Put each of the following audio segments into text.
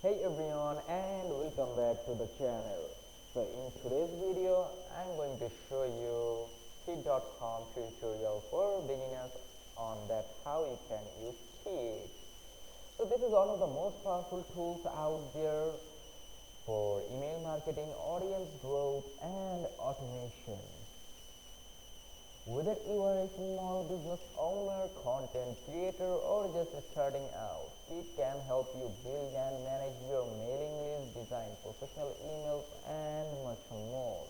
Hey everyone, and welcome back to the channel. So in today's video I'm going to show you Kit.com tutorial for beginners on that how you can use Kit. So this is one of the most powerful tools out there for email marketing, audience growth and automation. Whether you are a small business owner, content creator, or just starting out, it can help you build and manage your mailing list, design professional emails, and much more.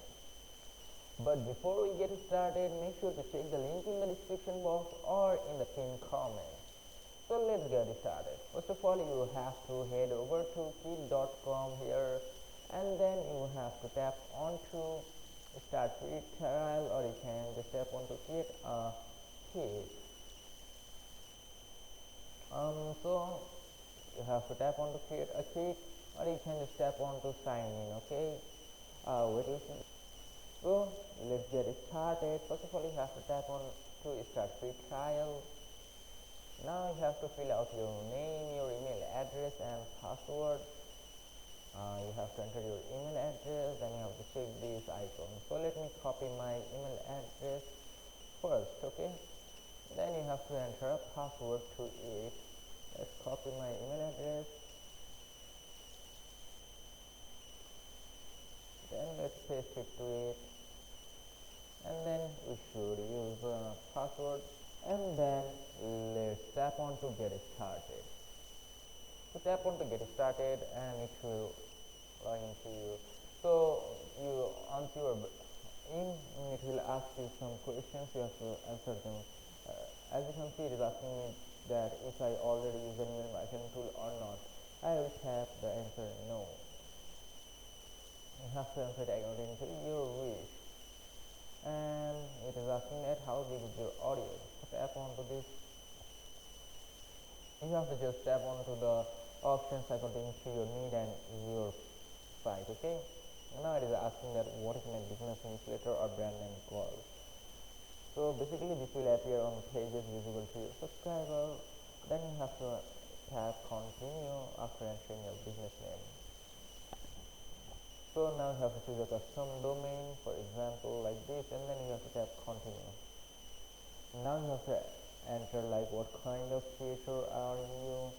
But before we get started, make sure to check the link in the description box or in the pinned comment. So let's get started. First of all, you have to head over to Kit.com here, and then you have to tap onto start free trial, or you can just tap onto create a Kit. So you have to tap on to create a Kit, or you can just tap on to sign in. Okay, so let's get it started. First of all, you have to tap on to start free trial. Now you have to fill out your name, your email address and password. You have to enter your email address, then you have to check this icon. So let me copy my email address first. Okay, then you have to enter a password to it. Let's copy my email address, then let's paste it to it, and then we should use a password, and then let's tap on to get started. So tap on to get started and it will log into you. So you once you are in, it will ask you some questions. You have to answer them. As you can see, it is asking me that if I already use an email marketing tool or not. I will tap the answer no. You have to answer it according to your wish. And it is asking that how big is your audience. So tap onto this. You have to just tap onto the options according to your need and your site. Okay, now it is asking that what is my business newsletter or brand name called. So basically this will appear on pages visible to your subscriber. Then you have to tap continue after entering your business name. So now you have to choose a custom domain, for example like this, and then you have to tap continue. Now you have to enter like what kind of creator are you.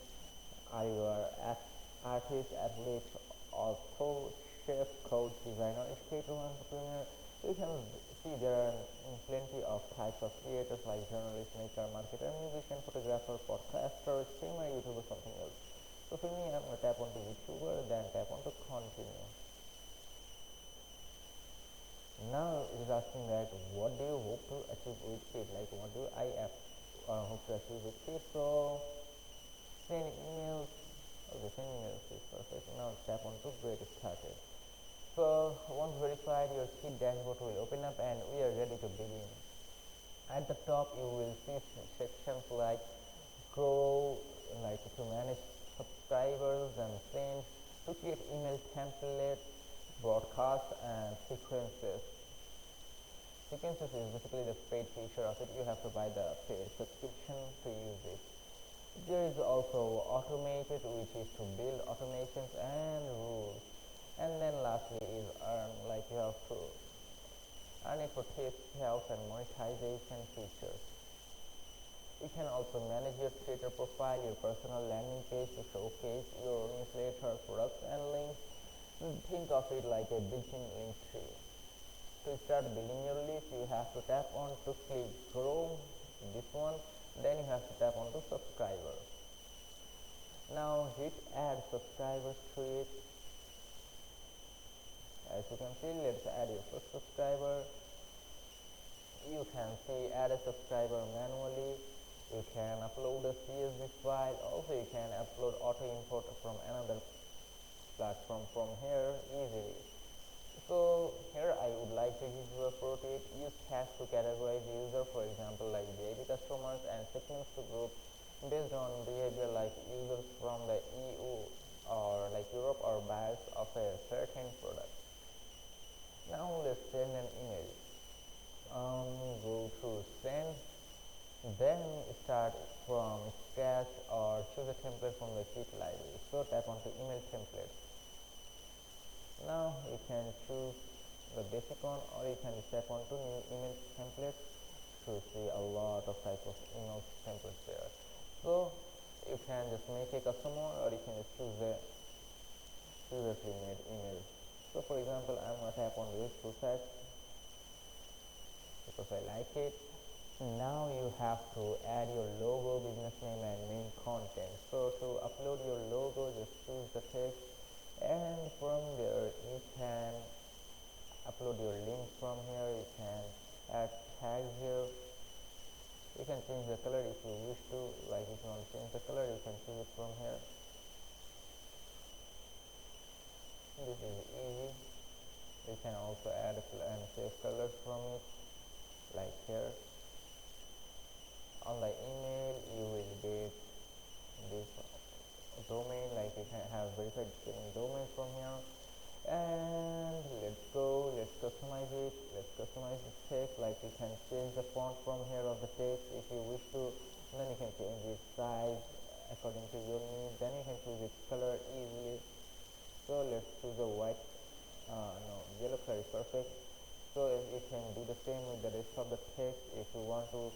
Are you an artist, athlete, author, chef, coach, designer, educator, entrepreneur? You can see there are plenty of types of creators like journalist, maker, marketer, musician, photographer, podcaster, streamer, YouTuber, something else. So for me, I'm going to tap onto YouTuber, then tap onto continue. Now it is asking that what do you hope to achieve with it, like what do I hope to achieve with it. So send emails. Okay, send emails is perfect. Now tap on to get started. So once verified, your Kit dashboard will open up and we are ready to begin. At the top you will see sections like grow, like to manage subscribers and friends, to create email templates, broadcast and sequences. Sequences is basically the paid feature of it. You have to buy the paid subscription to use it. There is also automated, which is to build automations and rules. And then lastly is earn, like you have to earn it for tips, help and monetization features. You can also manage your Twitter profile, your personal landing page to showcase your newsletter, products and links. Think of it like a built-in link tree. To start building your list, you have to tap on to click grow, this one, then you have to tap on to subscriber. Now hit add subscribers to it. As you can see, let's add your first subscriber. You can see add a subscriber manually. You can upload a CSV file. Also you can upload auto import from another platform from here easily. So here I would like to give you a pro tip. Use cash to categorize user, for example like VIP customers, and segments to group based on behavior like users from the EU or like Europe or buyers of a certain product. Now let's send an email. Go to send. Then start from scratch or choose a template from the Git library. So tap onto email template. Now you can choose the basic one, or you can tap onto new email template to see a lot of type of email templates there. So you can just make a custom one, or you can just choose a previously made email. So for example, I'm gonna tap on this full size because I like it. Now you have to add your logo, business name and main content. So to upload your logo, just choose the text, and from there you can upload your link from here. You can add tags here. You can change the color if you wish to. Like if you want to change the color, you can choose it from here. This is easy. You can also add and save colors from it, like here. On the email you will get this domain, like you can have verified domain from here. And let's customize it. Let's customize the text. Like you can change the font from here of the text if you wish to. Then you can change its size according to your need. Then you can choose its color easily. So let's choose a white. No, yellow color is perfect. So you can do the same with the rest of the text. If you want to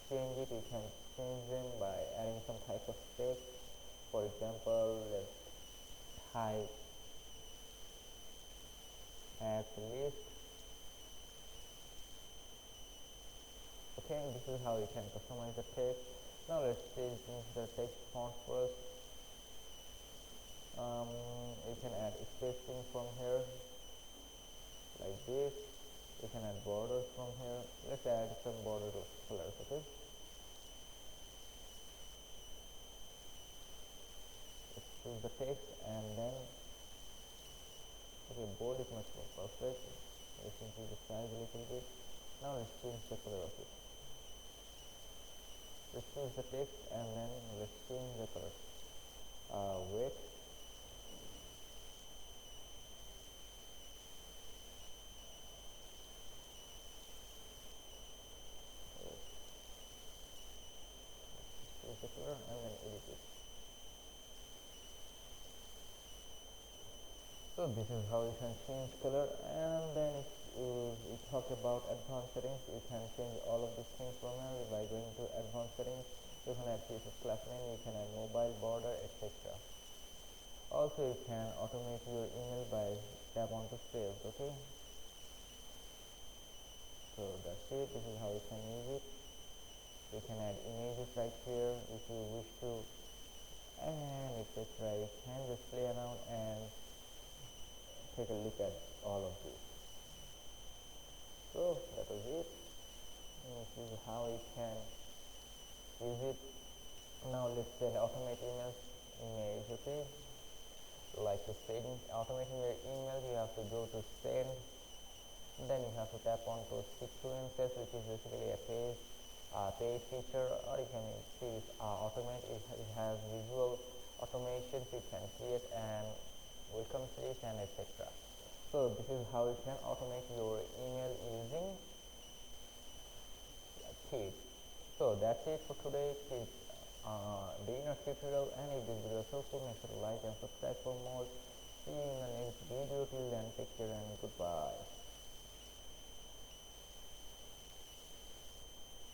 change it, you can change them by adding some type of text. For example, let's type at list. Okay, this is how you can customize the text. Now let's change the text font first. You can add spacing from here, like this. You can add borders from here. Let's add some border colors. Okay, let's choose the text, and then okay, bold is much more perfect. Let's increase the size a little bit. Now let's change the color of it. Let's choose the text, and then let's change the color. Weight. Choose the color and then edit it. So this is how you can change color. And then if you talk about advanced settings, you can change all of these things from here by going to advanced settings. You can add CSS class name, you can add mobile, border, etc. Also you can automate your email by tap on to save. Okay, so that's it. This is how you can use it. You can add images right here if you wish to, and etc. You can just play around and take a look at all of this. So that was it. This is how you can use it. Now let's send automate emails. Okay, like to send automating your email, you have to go to send. Then you have to tap on to sequences, which is basically a paid feature, or you can choose automate. It has visual automations. You can create and welcome list and etc. So this is how you can automate your email using Kit. So that's it for today. Please beginner tutorial, and if this video is helpful, make sure to like and subscribe for more. See you in the next video. Till then, take care and goodbye.